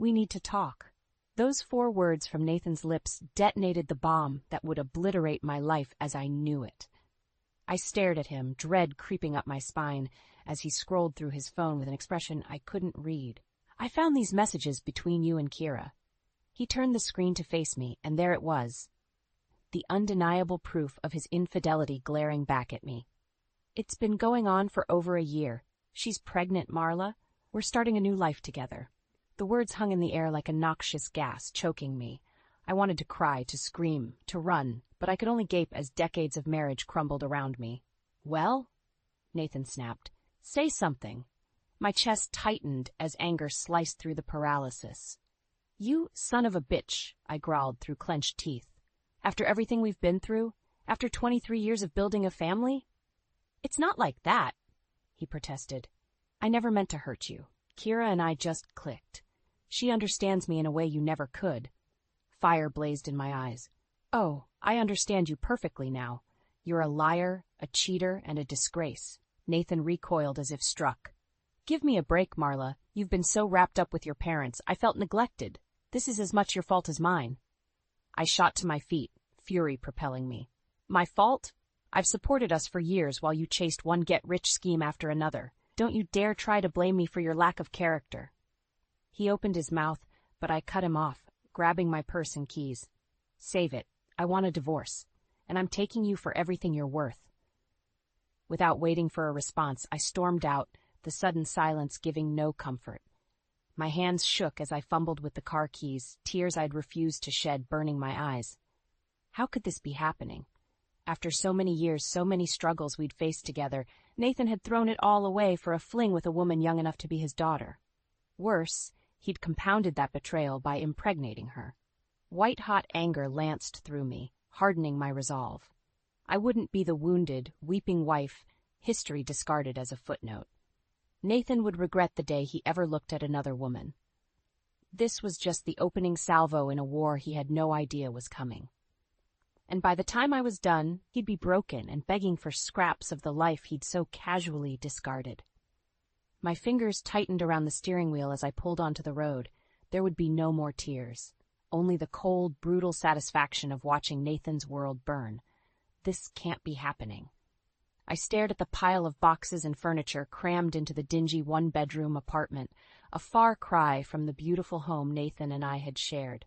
We need to talk. Those 4 words from Nathan's lips detonated the bomb that would obliterate my life as I knew it. I stared at him, dread creeping up my spine, as he scrolled through his phone with an expression I couldn't read. I found these messages between you and Kira. He turned the screen to face me, and there it was. The undeniable proof of his infidelity glaring back at me. It's been going on for over a year. She's pregnant, Marla. We're starting a new life together. The words hung in the air like a noxious gas, choking me. I wanted to cry, to scream, to run, but I could only gape as decades of marriage crumbled around me. Well? Nathan snapped. Say something. My chest tightened as anger sliced through the paralysis. You son of a bitch, I growled through clenched teeth. After everything we've been through? After 23 years of building a family? It's not like that, he protested. I never meant to hurt you. Kira and I just clicked. She understands me in a way you never could. Fire blazed in my eyes. Oh, I understand you perfectly now. You're a liar, a cheater, and a disgrace. Nathan recoiled as if struck. Give me a break, Marla. You've been so wrapped up with your parents. I felt neglected. This is as much your fault as mine. I shot to my feet, fury propelling me. My fault? I've supported us for years while you chased one get-rich scheme after another. Don't you dare try to blame me for your lack of character. He opened his mouth, but I cut him off, grabbing my purse and keys. Save it. I want a divorce, and I'm taking you for everything you're worth. Without waiting for a response, I stormed out, the sudden silence giving no comfort. My hands shook as I fumbled with the car keys, tears I'd refused to shed burning my eyes. How could this be happening? After so many years, so many struggles we'd faced together, Nathan had thrown it all away for a fling with a woman young enough to be his daughter. Worse, he'd compounded that betrayal by impregnating her. White-hot anger lanced through me, hardening my resolve. I wouldn't be the wounded, weeping wife history discarded as a footnote. Nathan would regret the day he ever looked at another woman. This was just the opening salvo in a war he had no idea was coming. And by the time I was done, he'd be broken and begging for scraps of the life he'd so casually discarded. My fingers tightened around the steering wheel as I pulled onto the road. There would be no more tears, only the cold, brutal satisfaction of watching Nathan's world burn. This can't be happening. I stared at the pile of boxes and furniture crammed into the dingy one-bedroom apartment, a far cry from the beautiful home Nathan and I had shared.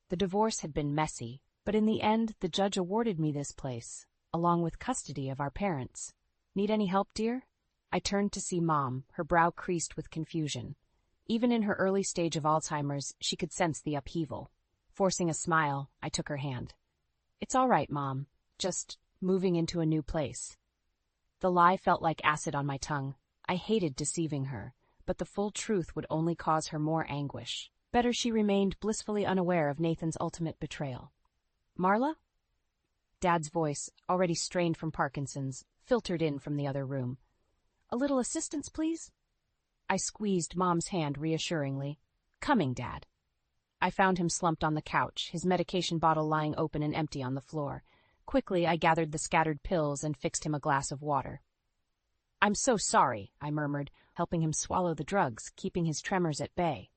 The divorce had been messy, but in the end, the judge awarded me this place, along with custody of our parents. Need any help, dear? I turned to see Mom, her brow creased with confusion. Even in her early stage of Alzheimer's, she could sense the upheaval. Forcing a smile, I took her hand. It's all right, Mom. Just moving into a new place. The lie felt like acid on my tongue. I hated deceiving her, but the full truth would only cause her more anguish. Better she remained blissfully unaware of Nathan's ultimate betrayal. Marla? Dad's voice, already strained from Parkinson's, filtered in from the other room. A little assistance, please? I squeezed Mom's hand reassuringly. Coming, Dad. I found him slumped on the couch, his medication bottle lying open and empty on the floor. Quickly, I gathered the scattered pills and fixed him a glass of water. I'm so sorry, I murmured, helping him swallow the drugs, keeping his tremors at bay.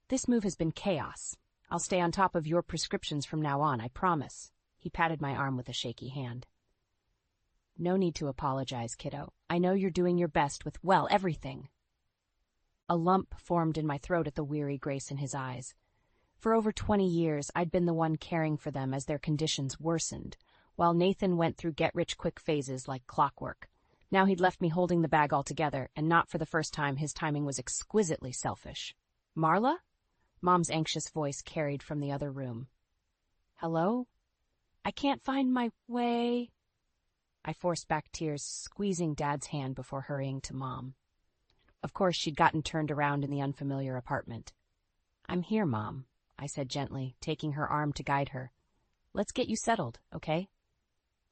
This move has been chaos. I'll stay on top of your prescriptions from now on, I promise. He patted my arm with a shaky hand. No need to apologize, kiddo. I know you're doing your best with, well, everything. A lump formed in my throat at the weary grace in his eyes. For over 20 years, I'd been the one caring for them as their conditions worsened, while Nathan went through get-rich-quick phases like clockwork. Now he'd left me holding the bag altogether, and not for the first time his timing was exquisitely selfish. Marla? Mom's anxious voice carried from the other room. Hello? I can't find my way. I forced back tears, squeezing Dad's hand before hurrying to Mom. Of course, she'd gotten turned around in the unfamiliar apartment. I'm here, Mom, I said gently, taking her arm to guide her. Let's get you settled, okay?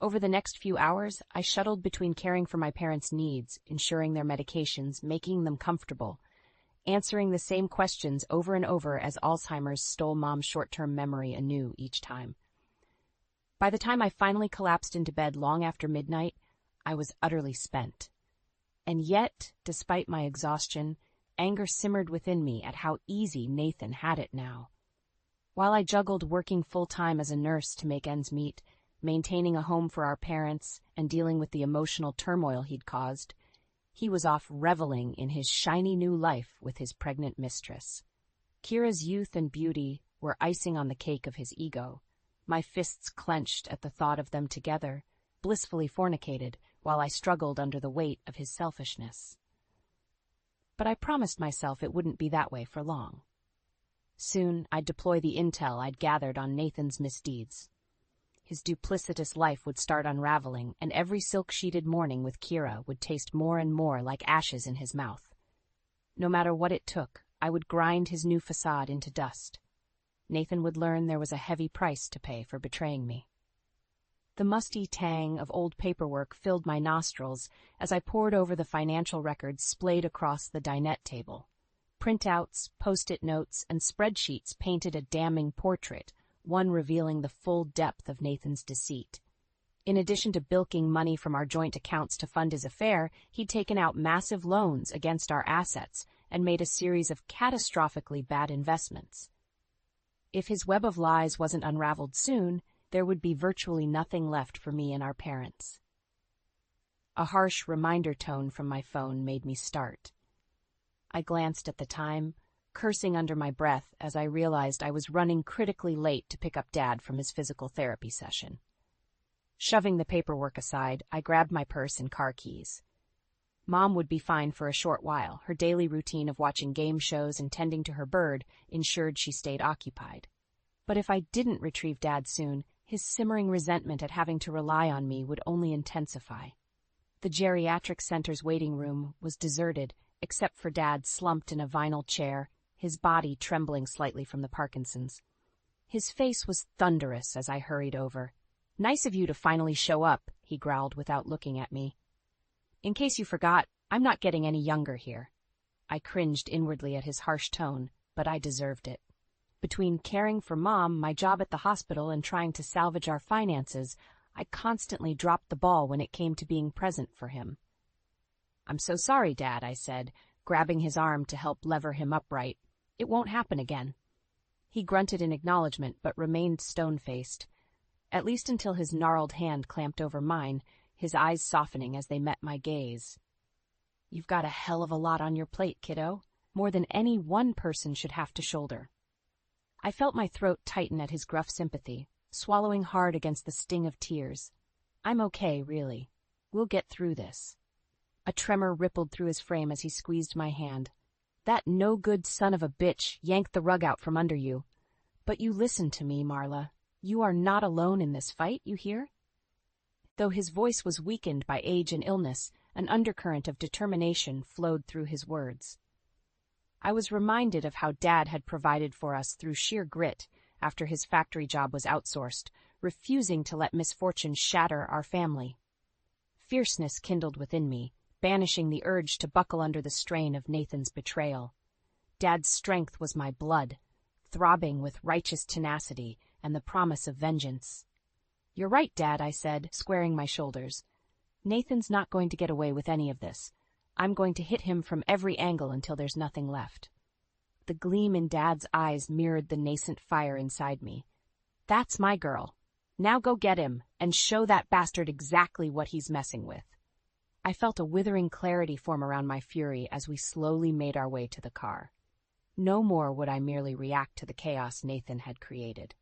Over the next few hours, I shuttled between caring for my parents' needs, ensuring their medications, making them comfortable, answering the same questions over and over as Alzheimer's stole Mom's short-term memory anew each time. By the time I finally collapsed into bed long after midnight, I was utterly spent. And yet, despite my exhaustion, anger simmered within me at how easy Nathan had it now. While I juggled working full-time as a nurse to make ends meet, maintaining a home for our parents, and dealing with the emotional turmoil he'd caused, he was off reveling in his shiny new life with his pregnant mistress. Kira's youth and beauty were icing on the cake of his ego. My fists clenched at the thought of them together, blissfully fornicated, while I struggled under the weight of his selfishness. But I promised myself it wouldn't be that way for long. Soon I'd deploy the intel I'd gathered on Nathan's misdeeds. His duplicitous life would start unraveling, and every silk-sheeted morning with Kira would taste more and more like ashes in his mouth. No matter what it took, I would grind his new facade into dust. Nathan would learn there was a heavy price to pay for betraying me. The musty tang of old paperwork filled my nostrils as I pored over the financial records splayed across the dinette table. Printouts, post-it notes, and spreadsheets painted a damning portrait, one revealing the full depth of Nathan's deceit. In addition to bilking money from our joint accounts to fund his affair, he'd taken out massive loans against our assets and made a series of catastrophically bad investments. If his web of lies wasn't unraveled soon, there would be virtually nothing left for me and our parents. A harsh reminder tone from my phone made me start. I glanced at the time, cursing under my breath as I realized I was running critically late to pick up Dad from his physical therapy session. Shoving the paperwork aside, I grabbed my purse and car keys. Mom would be fine for a short while. Her daily routine of watching game shows and tending to her bird ensured she stayed occupied. But if I didn't retrieve Dad soon, his simmering resentment at having to rely on me would only intensify. The geriatric center's waiting room was deserted, except for Dad slumped in a vinyl chair, his body trembling slightly from the Parkinson's. His face was thunderous as I hurried over. "Nice of you to finally show up," he growled without looking at me. "In case you forgot, I'm not getting any younger here." I cringed inwardly at his harsh tone, but I deserved it. Between caring for Mom, my job at the hospital, and trying to salvage our finances, I constantly dropped the ball when it came to being present for him. "I'm so sorry, Dad," I said, grabbing his arm to help lever him upright. "It won't happen again." He grunted in acknowledgement, but remained stone-faced, at least until his gnarled hand clamped over mine, his eyes softening as they met my gaze. "You've got a hell of a lot on your plate, kiddo, more than any one person should have to shoulder." I felt my throat tighten at his gruff sympathy, swallowing hard against the sting of tears. "I'm okay, really. We'll get through this." A tremor rippled through his frame as he squeezed my hand. "That no-good son of a bitch yanked the rug out from under you. But you listen to me, Marla. You are not alone in this fight, you hear?" Though his voice was weakened by age and illness, an undercurrent of determination flowed through his words. I was reminded of how Dad had provided for us through sheer grit after his factory job was outsourced, refusing to let misfortune shatter our family. Fierceness kindled within me, banishing the urge to buckle under the strain of Nathan's betrayal. Dad's strength was my blood, throbbing with righteous tenacity and the promise of vengeance. "You're right, Dad," I said, squaring my shoulders. "Nathan's not going to get away with any of this. I'm going to hit him from every angle until there's nothing left." The gleam in Dad's eyes mirrored the nascent fire inside me. "That's my girl. Now go get him, and show that bastard exactly what he's messing with." I felt a withering clarity form around my fury as we slowly made our way to the car. No more would I merely react to the chaos Nathan had created.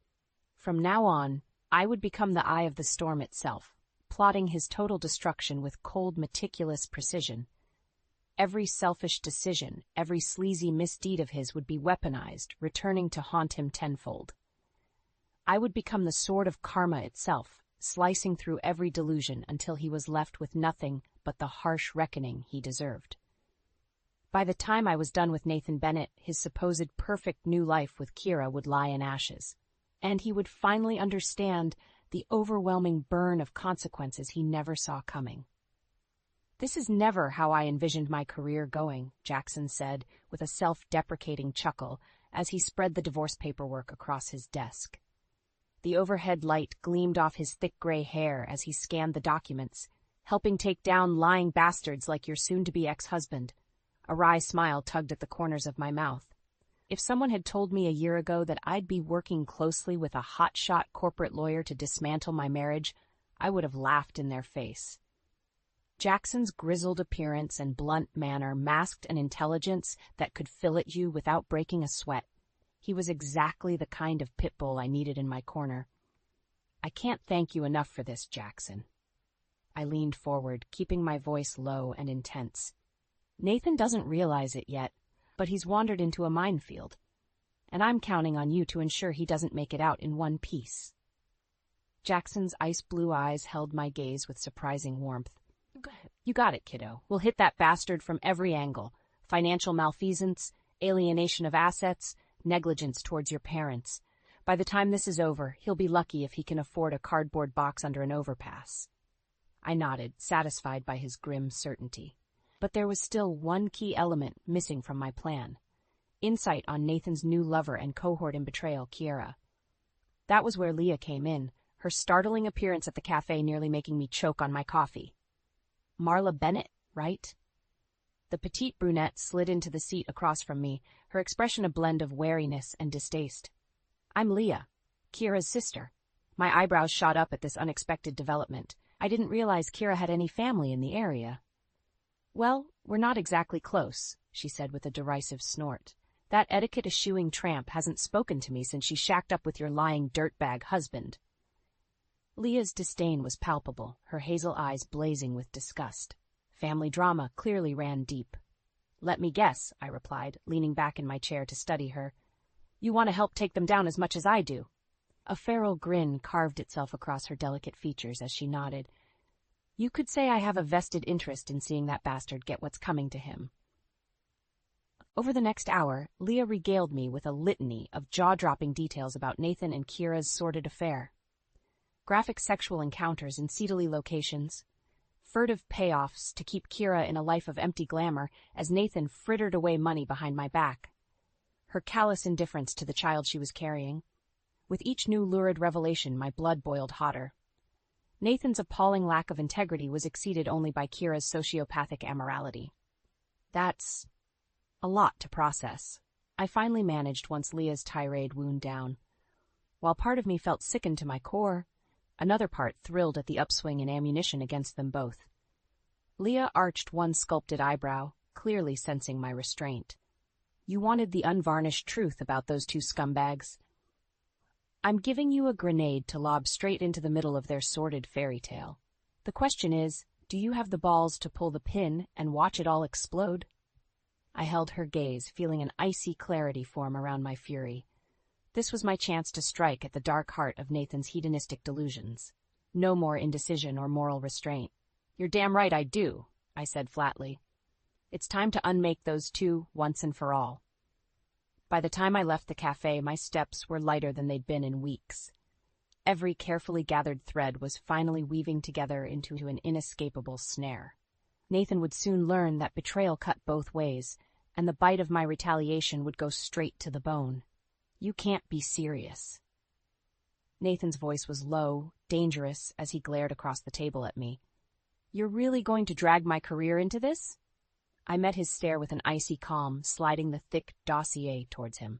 From now on, I would become the eye of the storm itself, plotting his total destruction with cold, meticulous precision. Every selfish decision, every sleazy misdeed of his would be weaponized, returning to haunt him tenfold. I would become the sword of karma itself, slicing through every delusion until he was left with nothing but the harsh reckoning he deserved. By the time I was done with Nathan Bennett, his supposed perfect new life with Kira would lie in ashes, and he would finally understand the overwhelming burn of consequences he never saw coming. "This is never how I envisioned my career going," Jackson said with a self-deprecating chuckle as he spread the divorce paperwork across his desk. The overhead light gleamed off his thick gray hair as he scanned the documents, "helping take down lying bastards like your soon-to-be ex-husband. A wry smile tugged at the corners of my mouth. If someone had told me a year ago that I'd be working closely with a hotshot corporate lawyer to dismantle my marriage, I would have laughed in their face. Jackson's grizzled appearance and blunt manner masked an intelligence that could fillet you without breaking a sweat. He was exactly the kind of pit bull I needed in my corner. I can't thank you enough for this, Jackson. I leaned forward, keeping my voice low and intense. Nathan doesn't realize it yet, but he's wandered into a minefield, and I'm counting on you to ensure he doesn't make it out in one piece. Jackson's ice-blue eyes held my gaze with surprising warmth. You got it, kiddo. We'll hit that bastard from every angle. Financial malfeasance, alienation of assets, negligence towards your parents. By the time this is over, he'll be lucky if he can afford a cardboard box under an overpass. I nodded, satisfied by his grim certainty. But there was still one key element missing from my plan. Insight on Nathan's new lover and cohort in betrayal, Kiera. That was where Leah came in, her startling appearance at the cafe nearly making me choke on my coffee. Marla Bennett, right? The petite brunette slid into the seat across from me, her expression a blend of wariness and distaste. I'm Leah, Kiera's sister. My eyebrows shot up at this unexpected development. I didn't realize Kiera had any family in the area. Well, we're not exactly close, she said with a derisive snort. That etiquette-eschewing tramp hasn't spoken to me since she shacked up with your lying dirtbag husband. Leah's disdain was palpable, her hazel eyes blazing with disgust. Family drama clearly ran deep. Let me guess, I replied, leaning back in my chair to study her. You want to help take them down as much as I do. A feral grin carved itself across her delicate features as she nodded. You could say I have a vested interest in seeing that bastard get what's coming to him. Over the next hour, Leah regaled me with a litany of jaw-dropping details about Nathan and Kiera's sordid affair. Graphic sexual encounters in seedily locations, furtive payoffs to keep Kiera in a life of empty glamour as Nathan frittered away money behind my back, her callous indifference to the child she was carrying. With each new lurid revelation, my blood boiled hotter. Nathan's appalling lack of integrity was exceeded only by Kiera's sociopathic amorality. That's a lot to process. I finally managed once Leah's tirade wound down. While part of me felt sickened to my core, another part thrilled at the upswing in ammunition against them both. Leah arched one sculpted eyebrow, clearly sensing my restraint. You wanted the unvarnished truth about those two scumbags. I'm giving you a grenade to lob straight into the middle of their sordid fairy tale. The question is, do you have the balls to pull the pin and watch it all explode? I held her gaze, feeling an icy clarity form around my fury. This was my chance to strike at the dark heart of Nathan's hedonistic delusions. No more indecision or moral restraint. You're damn right I do, I said flatly. It's time to unmake those two once and for all. By the time I left the cafe, my steps were lighter than they'd been in weeks. Every carefully gathered thread was finally weaving together into an inescapable snare. Nathan would soon learn that betrayal cut both ways, and the bite of my retaliation would go straight to the bone. You can't be serious. Nathan's voice was low, dangerous, as he glared across the table at me. You're really going to drag my career into this? I met his stare with an icy calm, sliding the thick dossier towards him.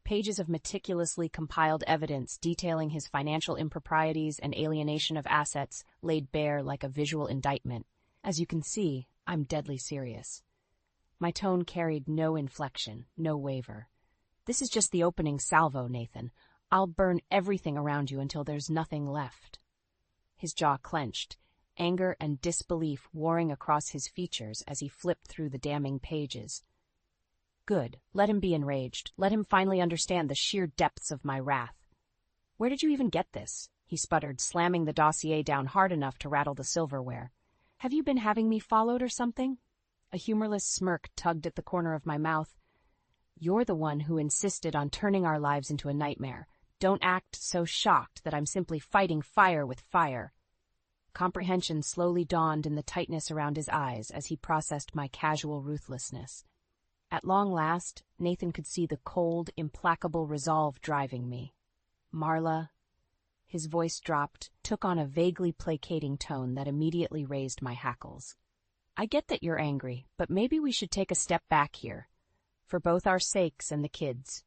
Pages of meticulously compiled evidence detailing his financial improprieties and alienation of assets laid bare like a visual indictment. As you can see, I'm deadly serious. My tone carried no inflection, no waver. This is just the opening salvo, Nathan. I'll burn everything around you until there's nothing left. His jaw clenched, anger and disbelief warring across his features as he flipped through the damning pages. Good. Let him be enraged. Let him finally understand the sheer depths of my wrath. Where did you even get this? He sputtered, slamming the dossier down hard enough to rattle the silverware. Have you been having me followed or something? A humorless smirk tugged at the corner of my mouth. You're the one who insisted on turning our lives into a nightmare. Don't act so shocked that I'm simply fighting fire with fire. Comprehension slowly dawned in the tightness around his eyes as he processed my casual ruthlessness. At long last, Nathan could see the cold, implacable resolve driving me. Marla. His voice dropped, took on a vaguely placating tone that immediately raised my hackles. I get that you're angry, but maybe we should take a step back here, for both our sakes and the kids.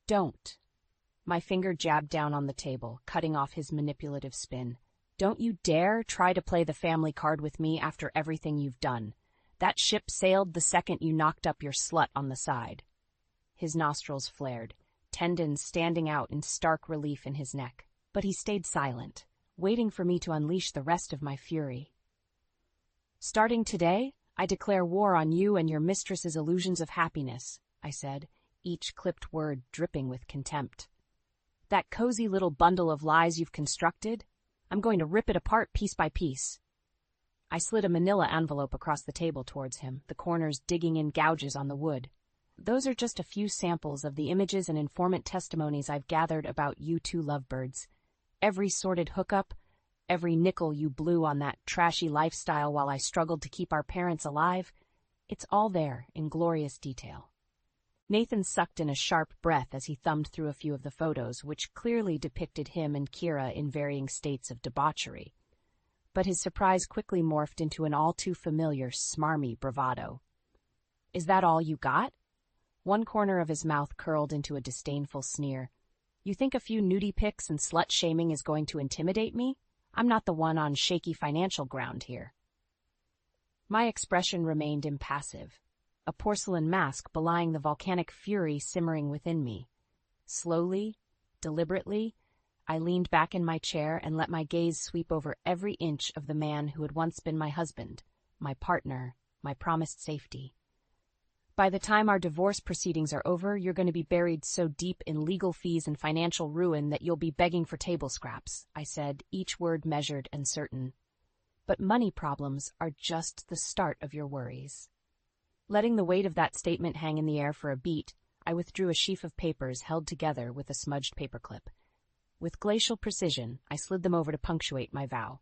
Don't. My finger jabbed down on the table, cutting off his manipulative spin. Don't you dare try to play the family card with me after everything you've done. That ship sailed the second you knocked up your slut on the side. His nostrils flared, tendons standing out in stark relief in his neck. But he stayed silent, waiting for me to unleash the rest of my fury. Starting today, I declare war on you and your mistress's illusions of happiness, I said, each clipped word dripping with contempt. That cozy little bundle of lies you've constructed, I'm going to rip it apart piece by piece. I slid a manila envelope across the table towards him, the corners digging in gouges on the wood. Those are just a few samples of the images and informant testimonies I've gathered about you two lovebirds. Every sordid hookup, every nickel you blew on that trashy lifestyle while I struggled to keep our parents alive, it's all there in glorious detail. Nathan sucked in a sharp breath as he thumbed through a few of the photos, which clearly depicted him and Kira in varying states of debauchery. But his surprise quickly morphed into an all-too-familiar, smarmy bravado. Is that all you got? One corner of his mouth curled into a disdainful sneer. You think a few nudie pics and slut-shaming is going to intimidate me? I'm not the one on shaky financial ground here. My expression remained impassive, a porcelain mask belying the volcanic fury simmering within me. Slowly, deliberately, I leaned back in my chair and let my gaze sweep over every inch of the man who had once been my husband, my partner, my promised safety. By the time our divorce proceedings are over, you're going to be buried so deep in legal fees and financial ruin that you'll be begging for table scraps, I said, each word measured and certain. But money problems are just the start of your worries. Letting the weight of that statement hang in the air for a beat, I withdrew a sheaf of papers held together with a smudged paperclip. With glacial precision, I slid them over to punctuate my vow.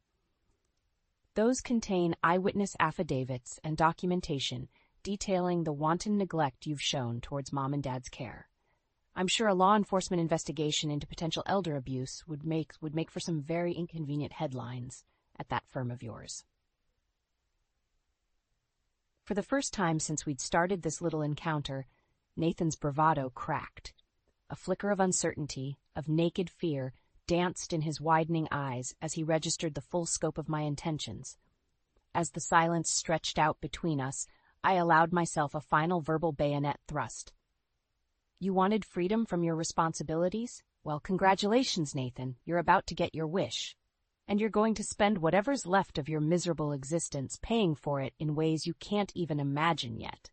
Those contain eyewitness affidavits and documentation detailing the wanton neglect you've shown towards Mom and Dad's care. I'm sure a law enforcement investigation into potential elder abuse would make for some very inconvenient headlines at that firm of yours. For the first time since we'd started this little encounter, Nathan's bravado cracked. A flicker of uncertainty, of naked fear, danced in his widening eyes as he registered the full scope of my intentions. As the silence stretched out between us, I allowed myself a final verbal bayonet thrust. You wanted freedom from your responsibilities? Well, congratulations, Nathan. You're about to get your wish. And you're going to spend whatever's left of your miserable existence paying for it in ways you can't even imagine yet.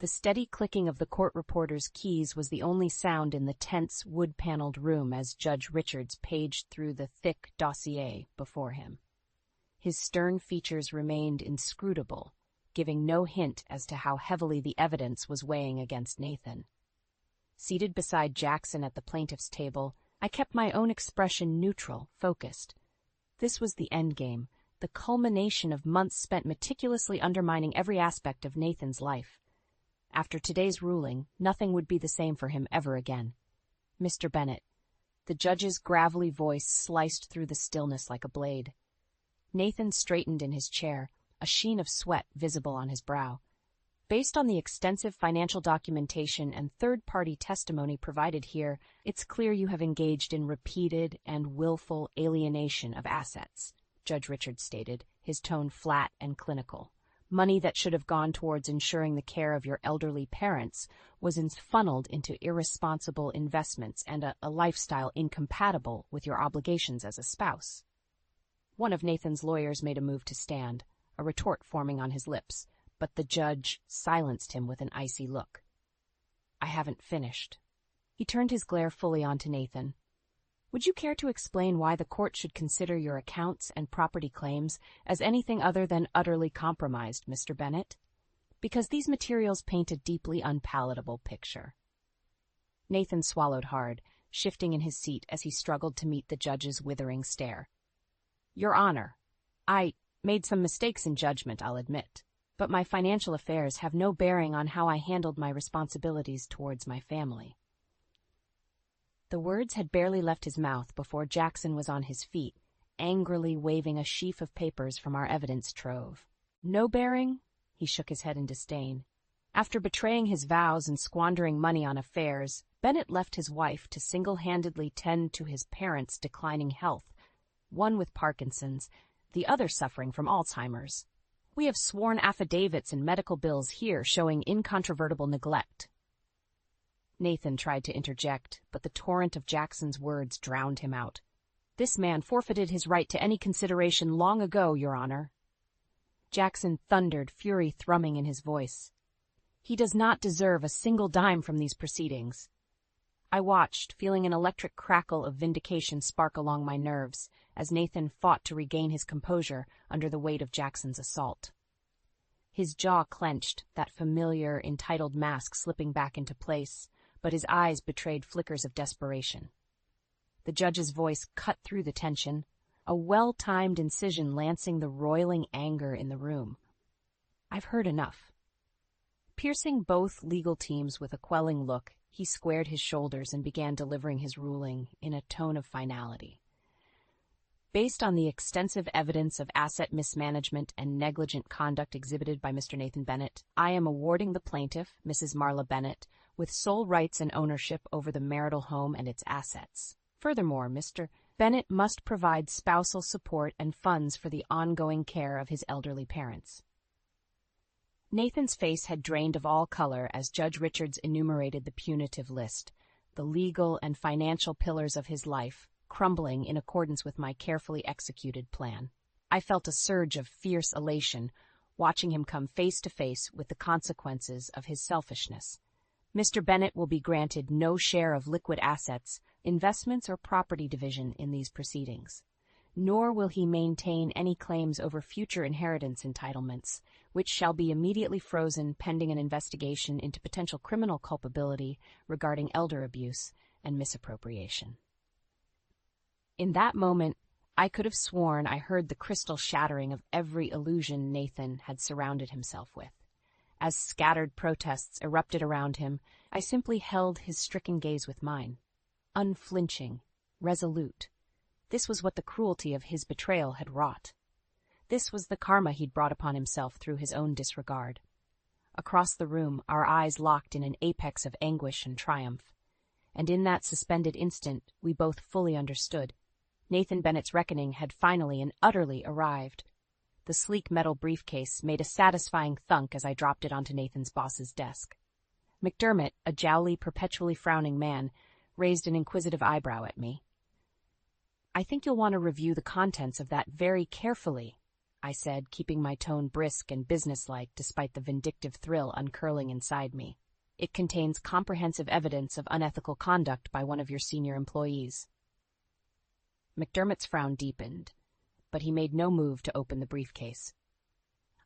The steady clicking of the court reporter's keys was the only sound in the tense, wood-paneled room as Judge Richards paged through the thick dossier before him. His stern features remained inscrutable, giving no hint as to how heavily the evidence was weighing against Nathan. Seated beside Jackson at the plaintiff's table, I kept my own expression neutral, focused. This was the endgame, the culmination of months spent meticulously undermining every aspect of Nathan's life. After today's ruling, nothing would be the same for him ever again. Mr. Bennett. The judge's gravelly voice sliced through the stillness like a blade. Nathan straightened in his chair, a sheen of sweat visible on his brow. Based on the extensive financial documentation and third-party testimony provided here, it's clear you have engaged in repeated and willful alienation of assets, Judge Richards stated, his tone flat and clinical. Money that should have gone towards ensuring the care of your elderly parents was funneled into irresponsible investments and a lifestyle incompatible with your obligations as a spouse. One of Nathan's lawyers made a move to stand, a retort forming on his lips, but the judge silenced him with an icy look. I haven't finished. He turned his glare fully onto Nathan. Would you care to explain why the court should consider your accounts and property claims as anything other than utterly compromised, Mr. Bennett? Because these materials paint a deeply unpalatable picture. Nathan swallowed hard, shifting in his seat as he struggled to meet the judge's withering stare. Your Honor, I made some mistakes in judgment, I'll admit, but my financial affairs have no bearing on how I handled my responsibilities towards my family. The words had barely left his mouth before Jackson was on his feet, angrily waving a sheaf of papers from our evidence trove. No bearing? He shook his head in disdain. After betraying his vows and squandering money on affairs, Bennett left his wife to single-handedly tend to his parents' declining health, one with Parkinson's, the other suffering from Alzheimer's. We have sworn affidavits and medical bills here showing incontrovertible neglect. Nathan tried to interject, but the torrent of Jackson's words drowned him out. This man forfeited his right to any consideration long ago, Your Honor. Jackson thundered, fury thrumming in his voice. He does not deserve a single dime from these proceedings. I watched, feeling an electric crackle of vindication spark along my nerves, as Nathan fought to regain his composure under the weight of Jackson's assault. His jaw clenched, that familiar, entitled mask slipping back into place, but his eyes betrayed flickers of desperation. The judge's voice cut through the tension, a well-timed incision lancing the roiling anger in the room. I've heard enough. Piercing both legal teams with a quelling look, he squared his shoulders and began delivering his ruling in a tone of finality. Based on the extensive evidence of asset mismanagement and negligent conduct exhibited by Mr. Nathan Bennett, I am awarding the plaintiff, Mrs. Marla Bennett, with sole rights and ownership over the marital home and its assets. Furthermore, Mr. Bennett must provide spousal support and funds for the ongoing care of his elderly parents. Nathan's face had drained of all color as Judge Richards enumerated the punitive list, the legal and financial pillars of his life, crumbling in accordance with my carefully executed plan. I felt a surge of fierce elation, watching him come face to face with the consequences of his selfishness. Mr. Bennett will be granted no share of liquid assets, investments, or property division in these proceedings, nor will he maintain any claims over future inheritance entitlements, which shall be immediately frozen pending an investigation into potential criminal culpability regarding elder abuse and misappropriation. In that moment, I could have sworn I heard the crystal shattering of every illusion Nathan had surrounded himself with. As scattered protests erupted around him, I simply held his stricken gaze with mine. Unflinching, resolute. This was what the cruelty of his betrayal had wrought. This was the karma he'd brought upon himself through his own disregard. Across the room, our eyes locked in an apex of anguish and triumph. And in that suspended instant, we both fully understood. Nathan Bennett's reckoning had finally and utterly arrived. The sleek metal briefcase made a satisfying thunk as I dropped it onto Nathan's boss's desk. McDermott, a jowly, perpetually frowning man, raised an inquisitive eyebrow at me. "I think you'll want to review the contents of that very carefully," I said, keeping my tone brisk and businesslike despite the vindictive thrill uncurling inside me. "It contains comprehensive evidence of unethical conduct by one of your senior employees." McDermott's frown deepened, but he made no move to open the briefcase.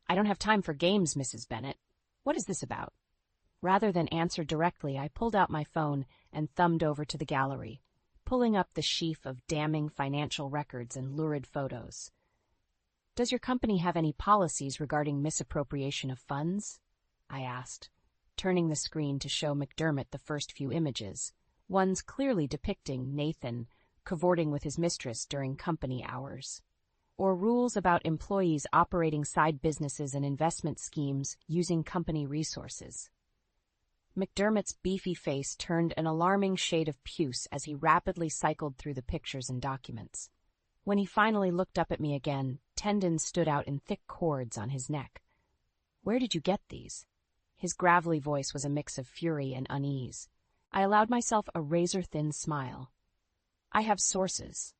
"I don't have time for games, Mrs. Bennett. What is this about?" Rather than answer directly, I pulled out my phone and thumbed over to the gallery, pulling up the sheaf of damning financial records and lurid photos. "Does your company have any policies regarding misappropriation of funds?" I asked, turning the screen to show McDermott the first few images, ones clearly depicting Nathan cavorting with his mistress during company hours. Or rules about employees operating side businesses and investment schemes using company resources. McDermott's beefy face turned an alarming shade of puce as he rapidly cycled through the pictures and documents. When he finally looked up at me again, tendons stood out in thick cords on his neck. "Where did you get these?" His gravelly voice was a mix of fury and unease. I allowed myself a razor-thin smile. "I have sources.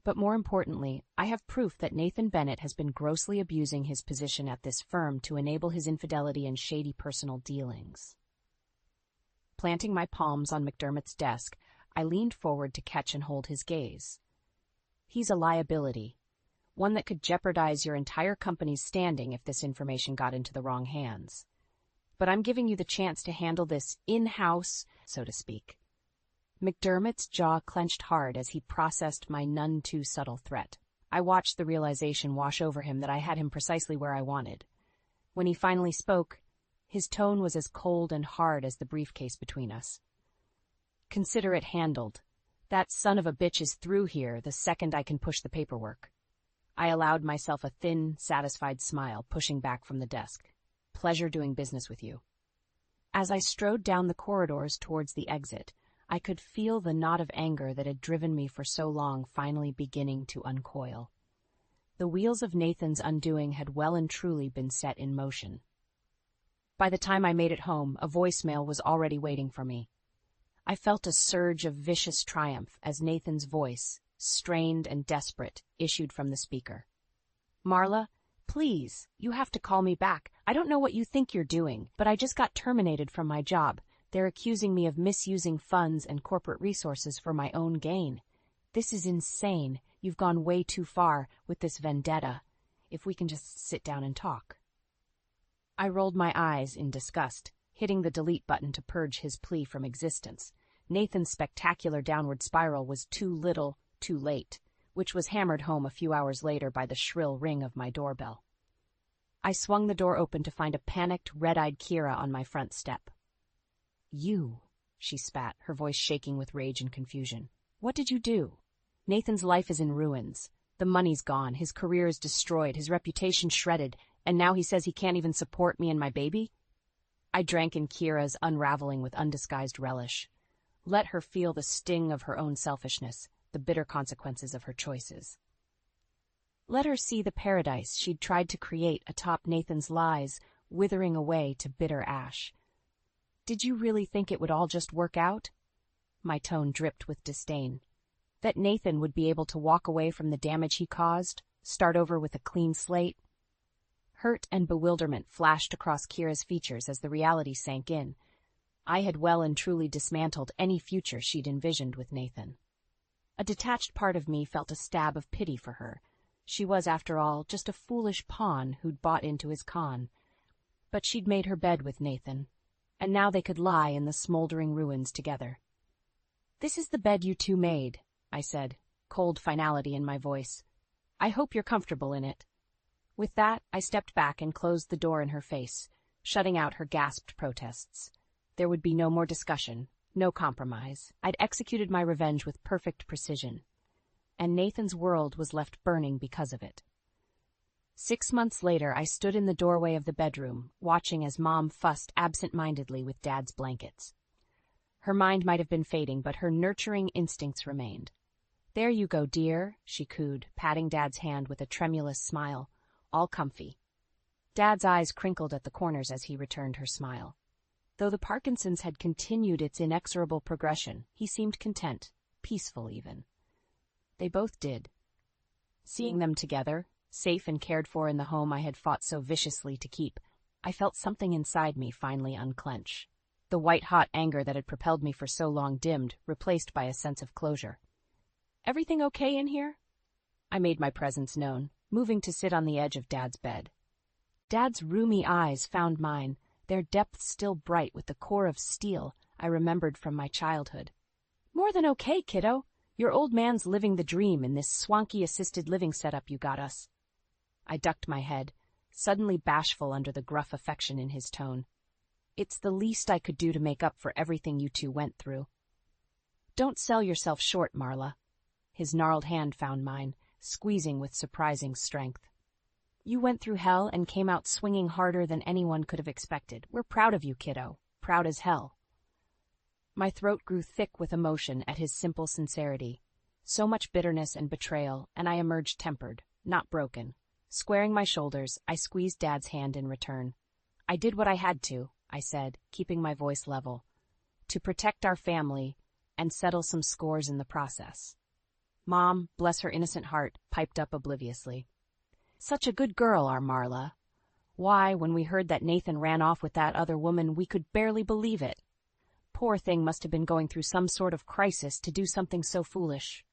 But more importantly, I have proof that Nathan Bennett has been grossly abusing his position at this firm to enable his infidelity and shady personal dealings." Planting my palms on McDermott's desk, I leaned forward to catch and hold his gaze. "He's a liability, one that could jeopardize your entire company's standing if this information got into the wrong hands. But I'm giving you the chance to handle this in-house, so to speak." McDermott's jaw clenched hard as he processed my none-too-subtle threat. I watched the realization wash over him that I had him precisely where I wanted. When he finally spoke, his tone was as cold and hard as the briefcase between us. "Consider it handled. That son of a bitch is through here the second I can push the paperwork. I allowed myself a thin, satisfied smile, pushing back from the desk. Pleasure doing business with you. As I strode down the corridors towards the exit, I could feel the knot of anger that had driven me for so long finally beginning to uncoil. The wheels of Nathan's undoing had well and truly been set in motion. By the time I made it home, a voicemail was already waiting for me. I felt a surge of vicious triumph as Nathan's voice, strained and desperate, issued from the speaker. Marla, please, you have to call me back. I don't know what you think you're doing, but I just got terminated from my job. They're accusing me of misusing funds and corporate resources for my own gain. This is insane. You've gone way too far with this vendetta. If we can just sit down and talk. I rolled my eyes in disgust, hitting the delete button to purge his plea from existence. Nathan's spectacular downward spiral was too little, too late, which was hammered home a few hours later by the shrill ring of my doorbell. I swung the door open to find a panicked, red-eyed Kira on my front step. You, she spat, her voice shaking with rage and confusion. What did you do? Nathan's life is in ruins. The money's gone, his career is destroyed, his reputation shredded, and now he says he can't even support me and my baby? I drank in Kira's unraveling with undisguised relish. Let her feel the sting of her own selfishness, the bitter consequences of her choices. Let her see the paradise she'd tried to create atop Nathan's lies, withering away to bitter ash. Did you really think it would all just work out? My tone dripped with disdain. That Nathan would be able to walk away from the damage he caused, start over with a clean slate? Hurt and bewilderment flashed across Kira's features as the reality sank in. I had well and truly dismantled any future she'd envisioned with Nathan. A detached part of me felt a stab of pity for her. She was, after all, just a foolish pawn who'd bought into his con. But she'd made her bed with Nathan, and now they could lie in the smoldering ruins together. This is the bed you two made, I said, cold finality in my voice. I hope you're comfortable in it. With that, I stepped back and closed the door in her face, shutting out her gasped protests. There would be no more discussion, no compromise. I'd executed my revenge with perfect precision. And Nathan's world was left burning because of it. 6 months later, I stood in the doorway of the bedroom, watching as Mom fussed absent-mindedly with Dad's blankets. Her mind might have been fading, but her nurturing instincts remained. There you go, dear, she cooed, patting Dad's hand with a tremulous smile. All comfy. Dad's eyes crinkled at the corners as he returned her smile. Though the Parkinson's had continued its inexorable progression, he seemed content, peaceful even. They both did. Seeing them together, safe and cared for in the home I had fought so viciously to keep, I felt something inside me finally unclench. The white-hot anger that had propelled me for so long dimmed, replaced by a sense of closure. Everything okay in here? I made my presence known, moving to sit on the edge of Dad's bed. Dad's roomy eyes found mine, their depths still bright with the core of steel I remembered from my childhood. More than okay, kiddo. Your old man's living the dream in this swanky assisted living setup you got us. I ducked my head, suddenly bashful under the gruff affection in his tone. It's the least I could do to make up for everything you two went through. Don't sell yourself short, Marla. His gnarled hand found mine, squeezing with surprising strength. You went through hell and came out swinging harder than anyone could have expected. We're proud of you, kiddo. Proud as hell. My throat grew thick with emotion at his simple sincerity. So much bitterness and betrayal, and I emerged tempered, not broken. Squaring my shoulders, I squeezed Dad's hand in return. I did what I had to, I said, keeping my voice level, to protect our family and settle some scores in the process. Mom, bless her innocent heart, piped up obliviously. Such a good girl, our Marla. Why, when we heard that Nathan ran off with that other woman, we could barely believe it. Poor thing must have been going through some sort of crisis to do something so foolish.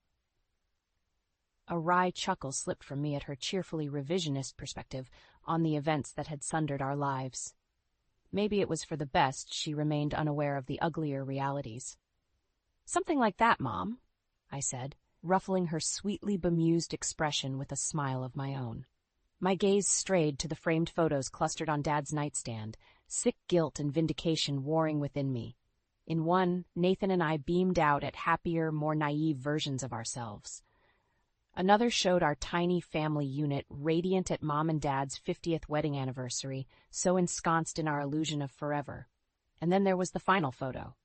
A wry chuckle slipped from me at her cheerfully revisionist perspective on the events that had sundered our lives. Maybe it was for the best she remained unaware of the uglier realities. Something like that, Mom, I said, ruffling her sweetly bemused expression with a smile of my own. My gaze strayed to the framed photos clustered on Dad's nightstand, sick guilt and vindication warring within me. In one, Nathan and I beamed out at happier, more naive versions of ourselves. Another showed our tiny family unit radiant at Mom and Dad's 50th wedding anniversary, so ensconced in our illusion of forever. And then there was the final photo.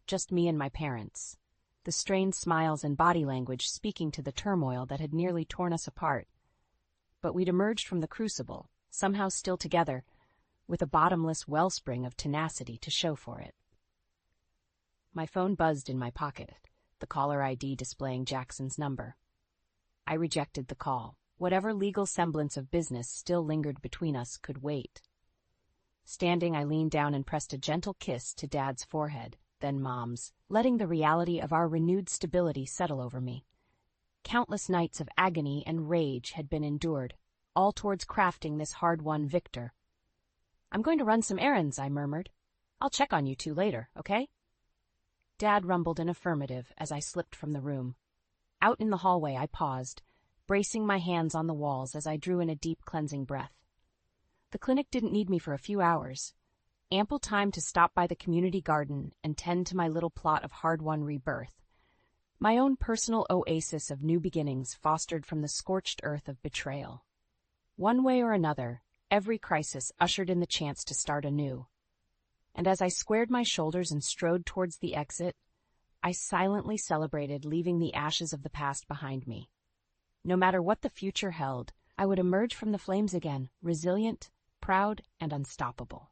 Just me and my parents. The strained smiles and body language speaking to the turmoil that had nearly torn us apart. But we'd emerged from the crucible, somehow still together, with a bottomless wellspring of tenacity to show for it. My phone buzzed in my pocket, the caller ID displaying Jackson's number. I rejected the call. Whatever legal semblance of business still lingered between us could wait. Standing, I leaned down and pressed a gentle kiss to Dad's forehead, then Mom's, letting the reality of our renewed stability settle over me. Countless nights of agony and rage had been endured, all towards crafting this hard-won victor. "I'm going to run some errands," I murmured. "I'll check on you two later, okay?" Dad rumbled an affirmative as I slipped from the room. Out in the hallway, I paused, bracing my hands on the walls as I drew in a deep cleansing breath. The clinic didn't need me for a few hours. Ample time to stop by the community garden and tend to my little plot of hard-won rebirth. My own personal oasis of new beginnings fostered from the scorched earth of betrayal. One way or another, every crisis ushered in the chance to start anew. And as I squared my shoulders and strode towards the exit, I silently celebrated leaving the ashes of the past behind me. No matter what the future held, I would emerge from the flames again, resilient, proud, and unstoppable.